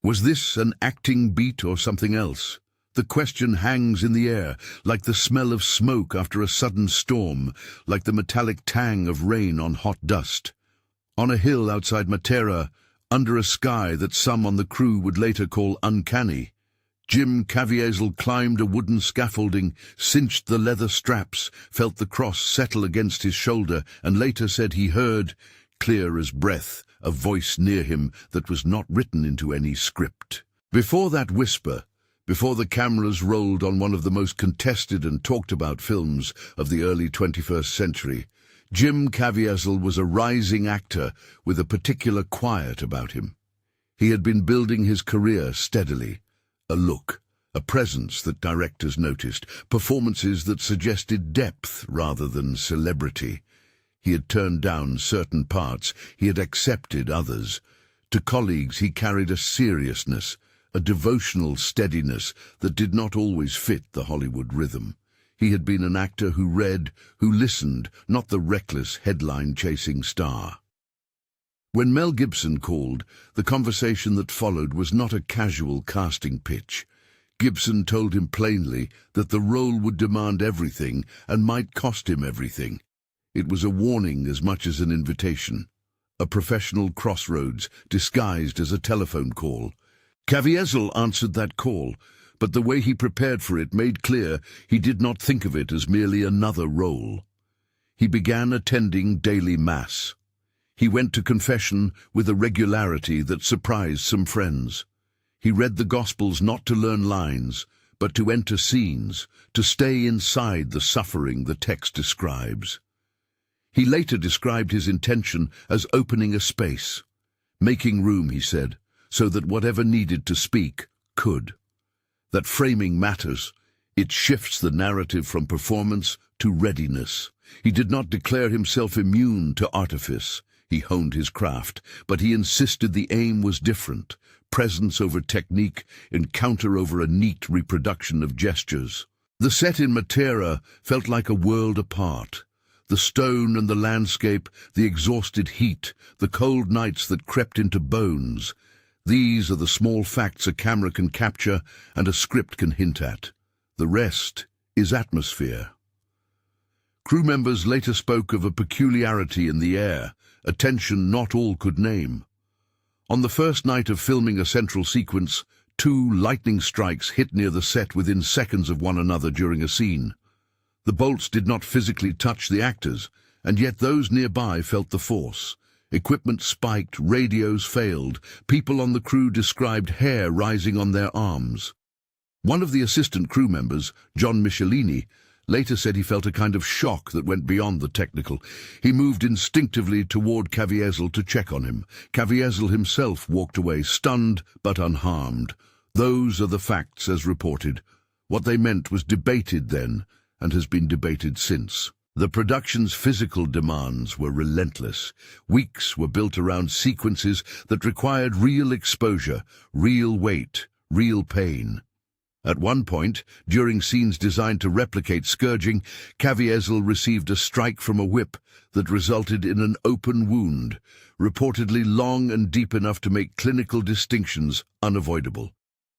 Was this an acting beat or something else? The question hangs in the air, like the smell of smoke after a sudden storm, like the metallic tang of rain on hot dust. On a hill outside Matera, under a sky that some on the crew would later call uncanny, Jim Caviezel climbed a wooden scaffolding, cinched the leather straps, felt the cross settle against his shoulder, and later said he heard, clear as breath, a voice near him that was not written into any script. Before that whisper, before the cameras rolled on one of the most contested and talked-about films of the early 21st century, Jim Caviezel was a rising actor with a particular quiet about him. He had been building his career steadily. A look, a presence that directors noticed, performances that suggested depth rather than celebrity. He had turned down certain parts, he had accepted others. To colleagues he carried a seriousness, a devotional steadiness that did not always fit the Hollywood rhythm. He had been an actor who read, who listened, not the reckless headline-chasing star. When Mel Gibson called, the conversation that followed was not a casual casting pitch. Gibson told him plainly that the role would demand everything and might cost him everything. It was a warning as much as an invitation, a professional crossroads disguised as a telephone call. Caviezel answered that call, but the way he prepared for it made clear he did not think of it as merely another role. He began attending daily mass. He went to confession with a regularity that surprised some friends. He read the Gospels not to learn lines, but to enter scenes, to stay inside the suffering the text describes. He later described his intention as opening a space, making room, he said, so that whatever needed to speak could. That framing matters. It shifts the narrative from performance to readiness. He did not declare himself immune to artifice. He honed his craft, but he insisted the aim was different. Presence over technique, encounter over a neat reproduction of gestures. The set in Matera felt like a world apart. The stone and the landscape, the exhausted heat, the cold nights that crept into bones. These are the small facts a camera can capture and a script can hint at. The rest is atmosphere. Crew members later spoke of a peculiarity in the air, a tension not all could name. On the first night of filming a central sequence, 2 lightning strikes hit near the set within seconds of one another during a scene. The bolts did not physically touch the actors, and yet those nearby felt the force. Equipment spiked, radios failed, people on the crew described hair rising on their arms. One of the assistant crew members, John Michelini, later said he felt a kind of shock that went beyond the technical. He moved instinctively toward Caviezel to check on him. Caviezel himself walked away, stunned but unharmed. Those are the facts as reported. What they meant was debated then, and has been debated since. The production's physical demands were relentless. Weeks were built around sequences that required real exposure, real weight, real pain. At one point, during scenes designed to replicate scourging, Caviezel received a strike from a whip that resulted in an open wound, reportedly long and deep enough to make clinical distinctions unavoidable.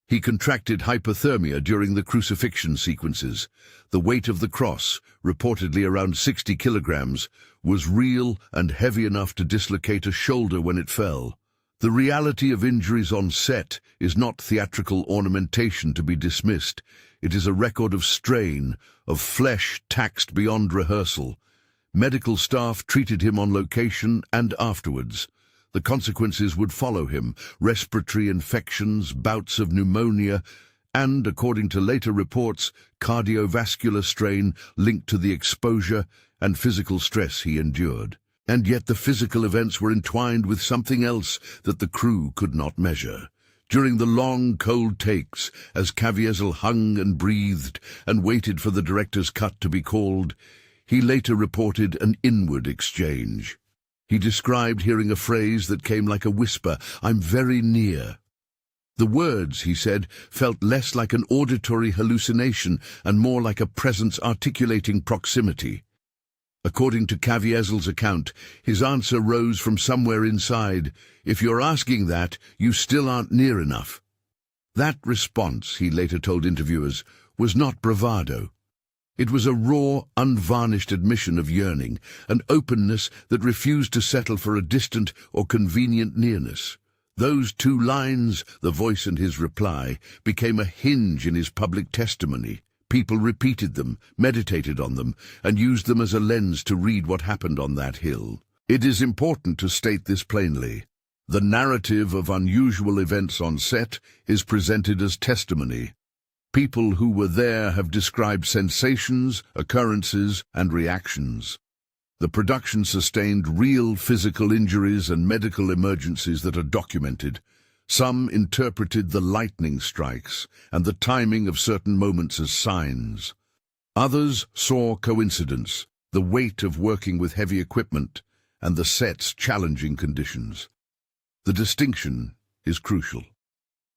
He contracted hypothermia during the crucifixion sequences. The weight of the cross, reportedly around 60 kilograms, was real and heavy enough to dislocate a shoulder when it fell. The reality of injuries on set is not theatrical ornamentation to be dismissed. It is a record of strain, of flesh taxed beyond rehearsal. Medical staff treated him on location and afterwards. The consequences would follow him: respiratory infections, bouts of pneumonia, and, according to later reports, cardiovascular strain linked to the exposure and physical stress he endured. And yet the physical events were entwined with something else that the crew could not measure. During the long, cold takes, as Caviezel hung and breathed and waited for the director's cut to be called, he later reported an inward exchange. He described hearing a phrase that came like a whisper, "I'm very near." The words, he said, felt less like an auditory hallucination and more like a presence articulating proximity. According to Caviezel's account, his answer rose from somewhere inside. "If you're asking that, you still aren't near enough." That response, he later told interviewers, was not bravado. It was a raw, unvarnished admission of yearning, an openness that refused to settle for a distant or convenient nearness. Those two lines, the voice and his reply, became a hinge in his public testimony. People repeated them, meditated on them, and used them as a lens to read what happened on that hill. It is important to state this plainly. The narrative of unusual events on set is presented as testimony. People who were there have described sensations, occurrences, and reactions. The production sustained real physical injuries and medical emergencies that are documented. Some interpreted the lightning strikes and the timing of certain moments as signs. Others saw coincidence, the weight of working with heavy equipment, and the set's challenging conditions. The distinction is crucial.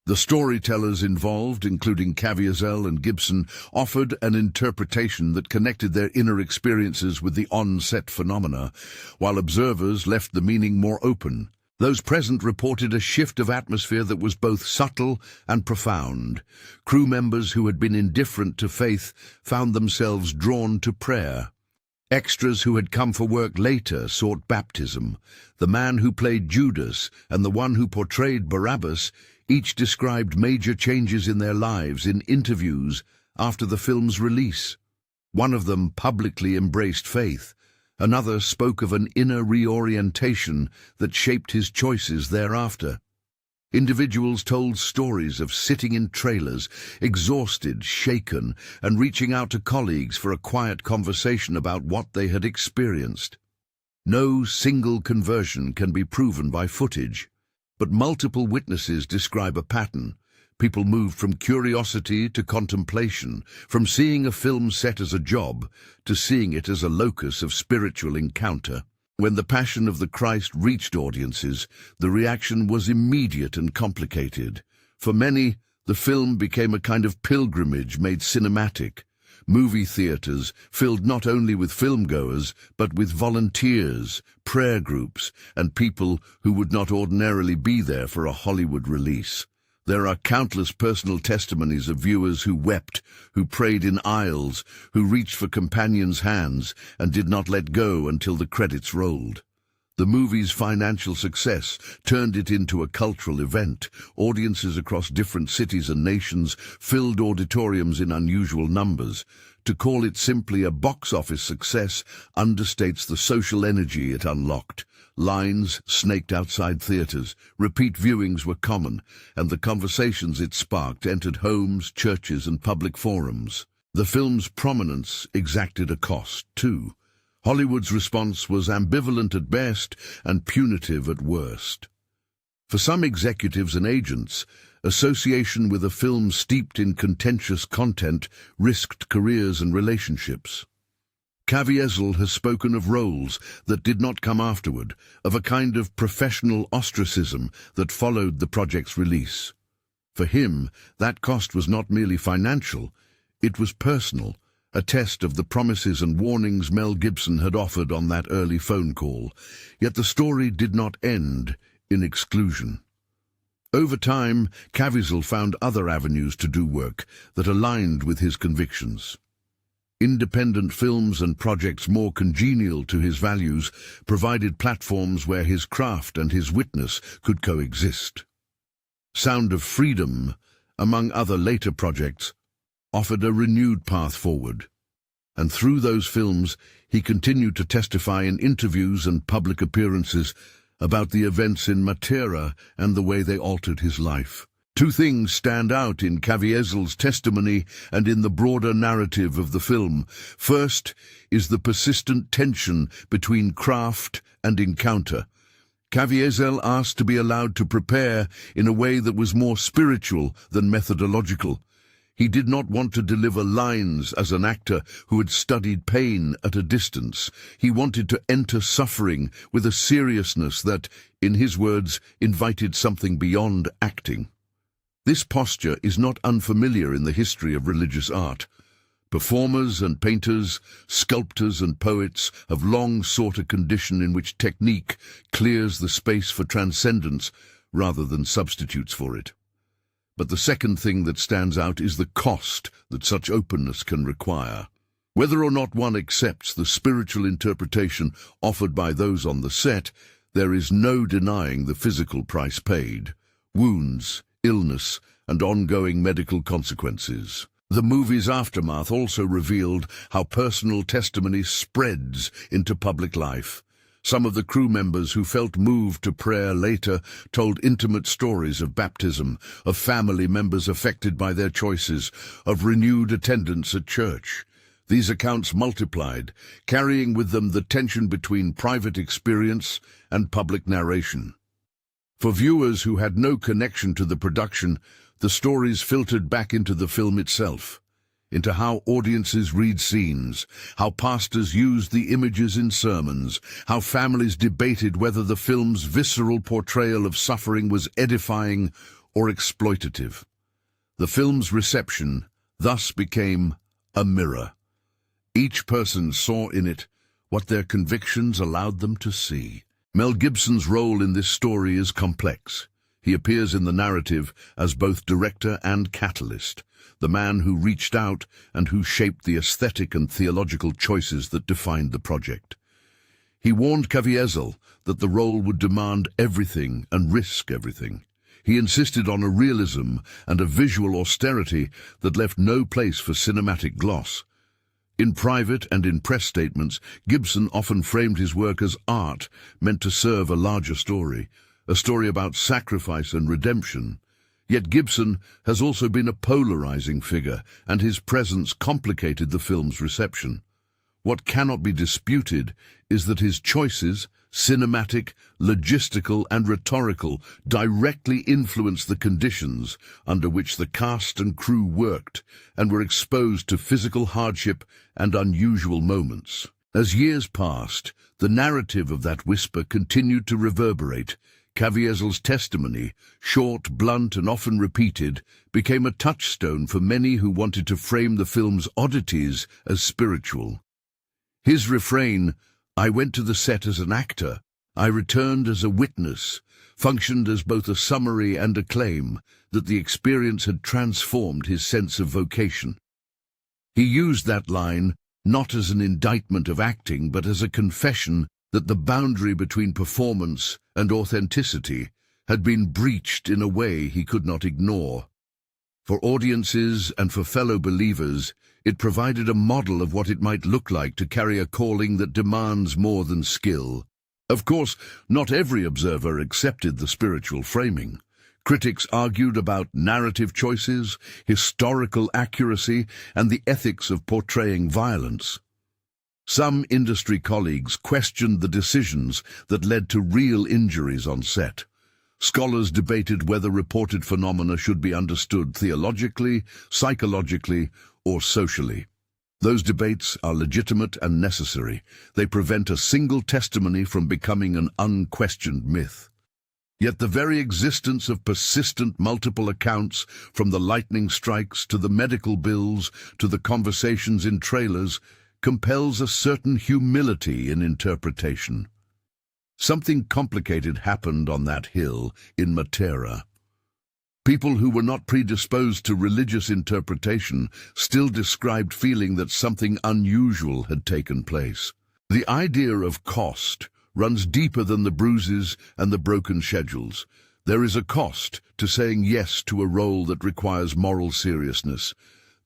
The storytellers involved, including Caviezel and Gibson, offered an interpretation that connected their inner experiences with the on-set phenomena, while observers left the meaning more open. Those present reported a shift of atmosphere that was both subtle and profound. Crew members who had been indifferent to faith found themselves drawn to prayer. Extras who had come for work later sought baptism. The man who played Judas and the one who portrayed Barabbas each described major changes in their lives in interviews after the film's release. One of them publicly embraced faith. Another spoke of an inner reorientation that shaped his choices thereafter. Individuals told stories of sitting in trailers, exhausted, shaken, and reaching out to colleagues for a quiet conversation about what they had experienced. No single conversion can be proven by footage, but multiple witnesses describe a pattern. People moved from curiosity to contemplation, from seeing a film set as a job to seeing it as a locus of spiritual encounter. When the Passion of the Christ reached audiences, the reaction was immediate and complicated. For many, the film became a kind of pilgrimage made cinematic. Movie theaters filled not only with filmgoers, but with volunteers, prayer groups, and people who would not ordinarily be there for a Hollywood release. There are countless personal testimonies of viewers who wept, who prayed in aisles, who reached for companions' hands and did not let go until the credits rolled. The movie's financial success turned it into a cultural event. Audiences across different cities and nations filled auditoriums in unusual numbers. To call it simply a box office success understates the social energy it unlocked. Lines snaked outside theaters, repeat viewings were common, and the conversations it sparked entered homes, churches, and public forums. The film's prominence exacted a cost, too. Hollywood's response was ambivalent at best and punitive at worst. For some executives and agents, association with a film steeped in contentious content risked careers and relationships. Caviezel has spoken of roles that did not come afterward, of a kind of professional ostracism that followed the project's release. For him, that cost was not merely financial, it was personal, a test of the promises and warnings Mel Gibson had offered on that early phone call. Yet the story did not end in exclusion. Over time, Caviezel found other avenues to do work that aligned with his convictions. Independent films and projects more congenial to his values provided platforms where his craft and his witness could coexist. Sound of Freedom, among other later projects, offered a renewed path forward. And through those films, he continued to testify in interviews and public appearances about the events in Matera and the way they altered his life. Two things stand out in Caviezel's testimony and in the broader narrative of the film. First is the persistent tension between craft and encounter. Caviezel asked to be allowed to prepare in a way that was more spiritual than methodological. He did not want to deliver lines as an actor who had studied pain at a distance. He wanted to enter suffering with a seriousness that, in his words, invited something beyond acting. This posture is not unfamiliar in the history of religious art. Performers and painters, sculptors and poets have long sought a condition in which technique clears the space for transcendence rather than substitutes for it. But the second thing that stands out is the cost that such openness can require. Whether or not one accepts the spiritual interpretation offered by those on the set, there is no denying the physical price paid: wounds, illness, and ongoing medical consequences. The movie's aftermath also revealed how personal testimony spreads into public life. Some of the crew members who felt moved to prayer later told intimate stories of baptism, of family members affected by their choices, of renewed attendance at church. These accounts multiplied, carrying with them the tension between private experience and public narration. For viewers who had no connection to the production, the stories filtered back into the film itself, into how audiences read scenes, how pastors used the images in sermons, how families debated whether the film's visceral portrayal of suffering was edifying or exploitative. The film's reception thus became a mirror. Each person saw in it what their convictions allowed them to see. Mel Gibson's role in this story is complex. He appears in the narrative as both director and catalyst, the man who reached out and who shaped the aesthetic and theological choices that defined the project. He warned Caviezel that the role would demand everything and risk everything. He insisted on a realism and a visual austerity that left no place for cinematic gloss. In private and in press statements, Gibson often framed his work as art meant to serve a larger story, a story about sacrifice and redemption. Yet Gibson has also been a polarizing figure, and his presence complicated the film's reception. What cannot be disputed is that his choices, cinematic, logistical, and rhetorical, directly influenced the conditions under which the cast and crew worked and were exposed to physical hardship and unusual moments. As years passed, the narrative of that whisper continued to reverberate. Caviezel's testimony, short, blunt, and often repeated, became a touchstone for many who wanted to frame the film's oddities as spiritual. His refrain, "I went to the set as an actor, I returned as a witness," functioned as both a summary and a claim that the experience had transformed his sense of vocation. He used that line not as an indictment of acting, but as a confession that the boundary between performance and authenticity had been breached in a way he could not ignore. For audiences and for fellow believers, it provided a model of what it might look like to carry a calling that demands more than skill. Of course, not every observer accepted the spiritual framing. Critics argued about narrative choices, historical accuracy, and the ethics of portraying violence. Some industry colleagues questioned the decisions that led to real injuries on set. Scholars debated whether reported phenomena should be understood theologically, psychologically, or socially. Those debates are legitimate and necessary. They prevent a single testimony from becoming an unquestioned myth. Yet the very existence of persistent multiple accounts, from the lightning strikes to the medical bills to the conversations in trailers, compels a certain humility in interpretation. Something complicated happened on that hill in Matera. People who were not predisposed to religious interpretation still described feeling that something unusual had taken place. The idea of cost runs deeper than the bruises and the broken schedules. There is a cost to saying yes to a role that requires moral seriousness.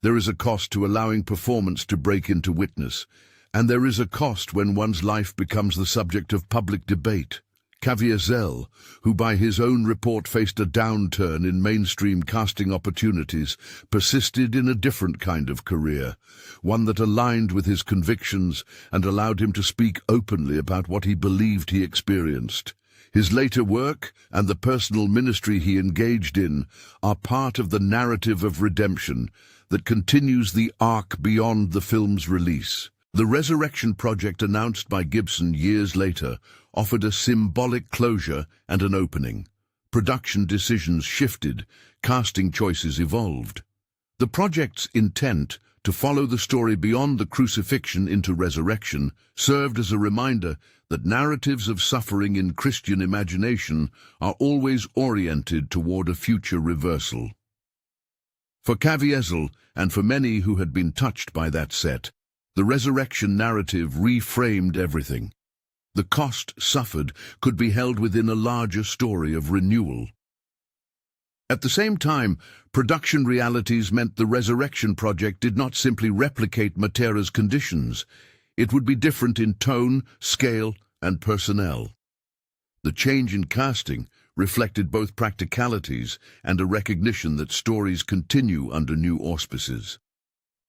There is a cost to allowing performance to break into witness. And there is a cost when one's life becomes the subject of public debate. Caviezel, who by his own report faced a downturn in mainstream casting opportunities, persisted in a different kind of career, one that aligned with his convictions and allowed him to speak openly about what he believed he experienced. His later work and the personal ministry he engaged in are part of the narrative of redemption that continues the arc beyond the film's release. The Resurrection project announced by Gibson years later offered a symbolic closure and an opening. Production decisions shifted, casting choices evolved. The project's intent, to to follow the story beyond the crucifixion into resurrection served as a reminder that narratives of suffering in Christian imagination are always oriented toward a future reversal. For Caviezel, and for many who had been touched by that set, the resurrection narrative reframed everything. The cost suffered could be held within a larger story of renewal. At the same time, production realities meant the Resurrection Project did not simply replicate Matera's conditions. It would be different in tone, scale, and personnel. The change in casting reflected both practicalities and a recognition that stories continue under new auspices.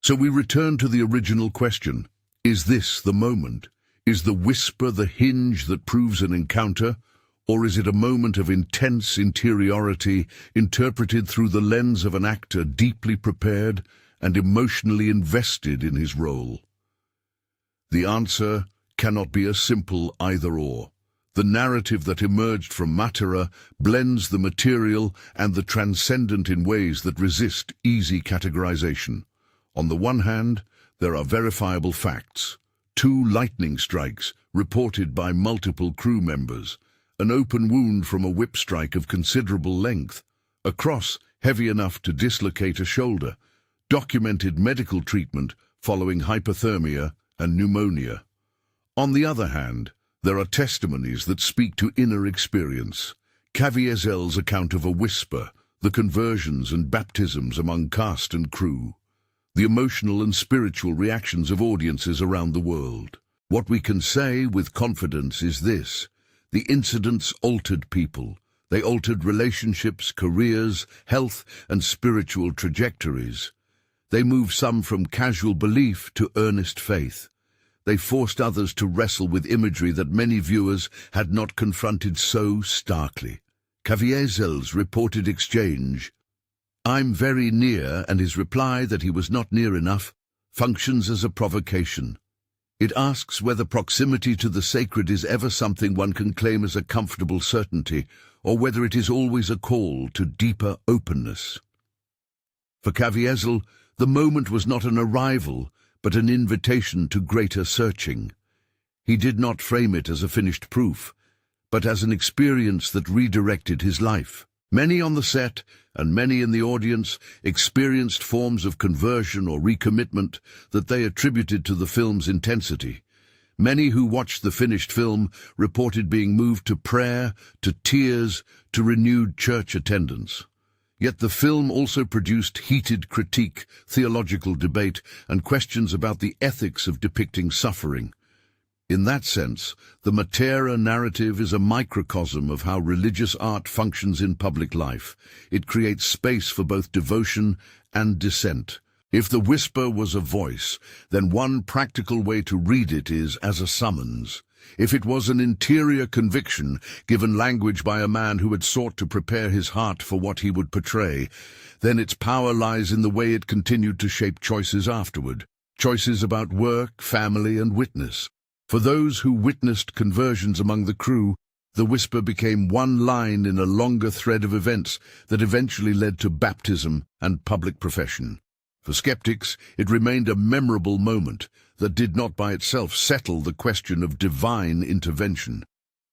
So we return to the original question: is this the moment? Is the whisper the hinge that proves an encounter? Or is it a moment of intense interiority interpreted through the lens of an actor deeply prepared and emotionally invested in his role? The answer cannot be a simple either-or. The narrative that emerged from Matera blends the material and the transcendent in ways that resist easy categorization. On the one hand, there are verifiable facts: 2 lightning strikes reported by multiple crew members, an open wound from a whip strike of considerable length, a cross heavy enough to dislocate a shoulder, documented medical treatment following hypothermia and pneumonia. On the other hand, there are testimonies that speak to inner experience. Caviezel's account of a whisper, the conversions and baptisms among cast and crew, the emotional and spiritual reactions of audiences around the world. What we can say with confidence is this: the incidents altered people. They altered relationships, careers, health, and spiritual trajectories. They moved some from casual belief to earnest faith. They forced others to wrestle with imagery that many viewers had not confronted so starkly. Caviezel's reported exchange, "I'm very near," and his reply that he was not near enough, functions as a provocation. It asks whether proximity to the sacred is ever something one can claim as a comfortable certainty, or whether it is always a call to deeper openness. For Caviezel, the moment was not an arrival, but an invitation to greater searching. He did not frame it as a finished proof, but as an experience that redirected his life. Many on the set, and many in the audience, experienced forms of conversion or recommitment that they attributed to the film's intensity. Many who watched the finished film reported being moved to prayer, to tears, to renewed church attendance. Yet the film also produced heated critique, theological debate, and questions about the ethics of depicting suffering. In that sense, the Matera narrative is a microcosm of how religious art functions in public life. It creates space for both devotion and dissent. If the whisper was a voice, then one practical way to read it is as a summons. If it was an interior conviction, given language by a man who had sought to prepare his heart for what he would portray, then its power lies in the way it continued to shape choices afterward. Choices about work, family, and witness. For those who witnessed conversions among the crew, the whisper became one line in a longer thread of events that eventually led to baptism and public profession. For skeptics, it remained a memorable moment that did not by itself settle the question of divine intervention.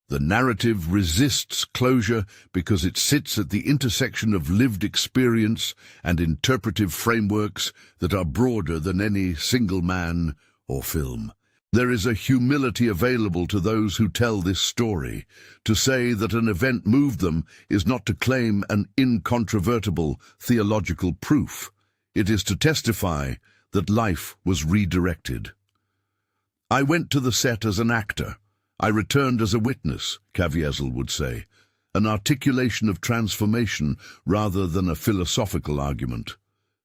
The narrative resists closure because it sits at the intersection of lived experience and interpretive frameworks that are broader than any single man or film. There is a humility available to those who tell this story. To say that an event moved them is not to claim an incontrovertible theological proof. It is to testify that life was redirected. "I went to the set as an actor. I returned as a witness," Caviezel would say, an articulation of transformation rather than a philosophical argument.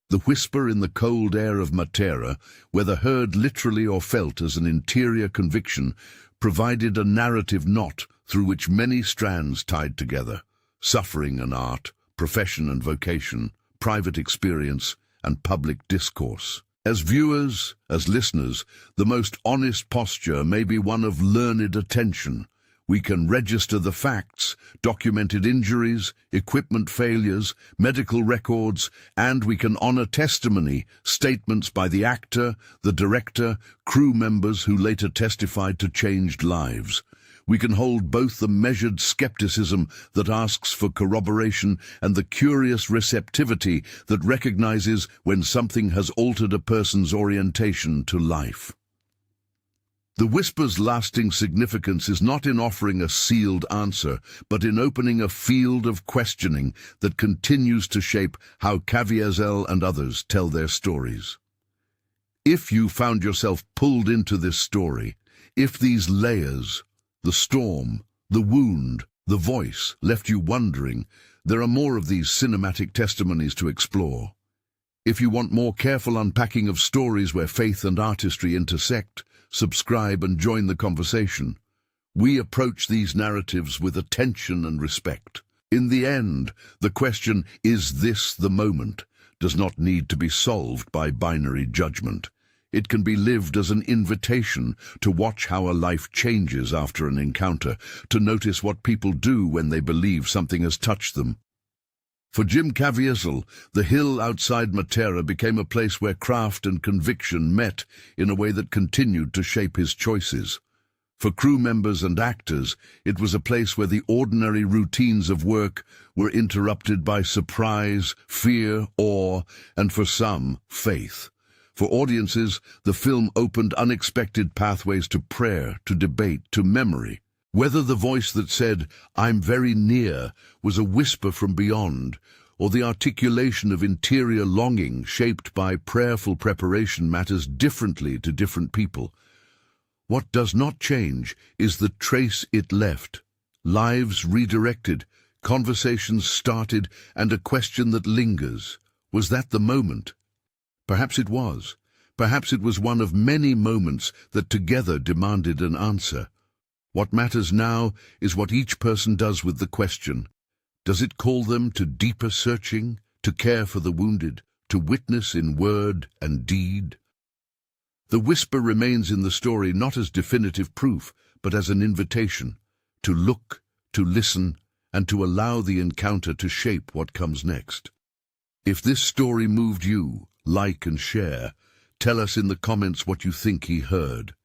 The whisper in the cold air of Matera, whether heard literally or felt as an interior conviction, provided a narrative knot through which many strands tied together: suffering and art, profession and vocation, private experience and public discourse. As viewers, as listeners, the most honest posture may be one of learned attention, We can register the facts, documented injuries, equipment failures, medical records, and we can honor testimony, statements by the actor, the director, crew members who later testified to changed lives. We can hold both the measured skepticism that asks for corroboration and the curious receptivity that recognizes when something has altered a person's orientation to life. The whisper's lasting significance is not in offering a sealed answer, but in opening a field of questioning that continues to shape how Caviezel and others tell their stories. If you found yourself pulled into this story, if these layers, the storm, the wound, the voice, left you wondering, there are more of these cinematic testimonies to explore. If you want more careful unpacking of stories where faith and artistry intersect, subscribe and join the conversation. We approach these narratives with attention and respect. In the end, the question, "Is this the moment?" does not need to be solved by binary judgment. It can be lived as an invitation to watch how a life changes after an encounter, to notice what people do when they believe something has touched them. For Jim Caviezel, the hill outside Matera became a place where craft and conviction met in a way that continued to shape his choices. For crew members and actors, it was a place where the ordinary routines of work were interrupted by surprise, fear, awe, and for some, faith. For audiences, the film opened unexpected pathways to prayer, to debate, to memory. Whether the voice that said, "I'm very near," was a whisper from beyond, or the articulation of interior longing shaped by prayerful preparation matters differently to different people. What does not change is the trace it left. Lives redirected, conversations started, and a question that lingers. Was that the moment? Perhaps it was. Perhaps it was one of many moments that together demanded an answer. What matters now is what each person does with the question. Does it call them to deeper searching, to care for the wounded, to witness in word and deed? The whisper remains in the story not as definitive proof, but as an invitation to look, to listen, and to allow the encounter to shape what comes next. If this story moved you, like and share. Tell us in the comments what you think he heard.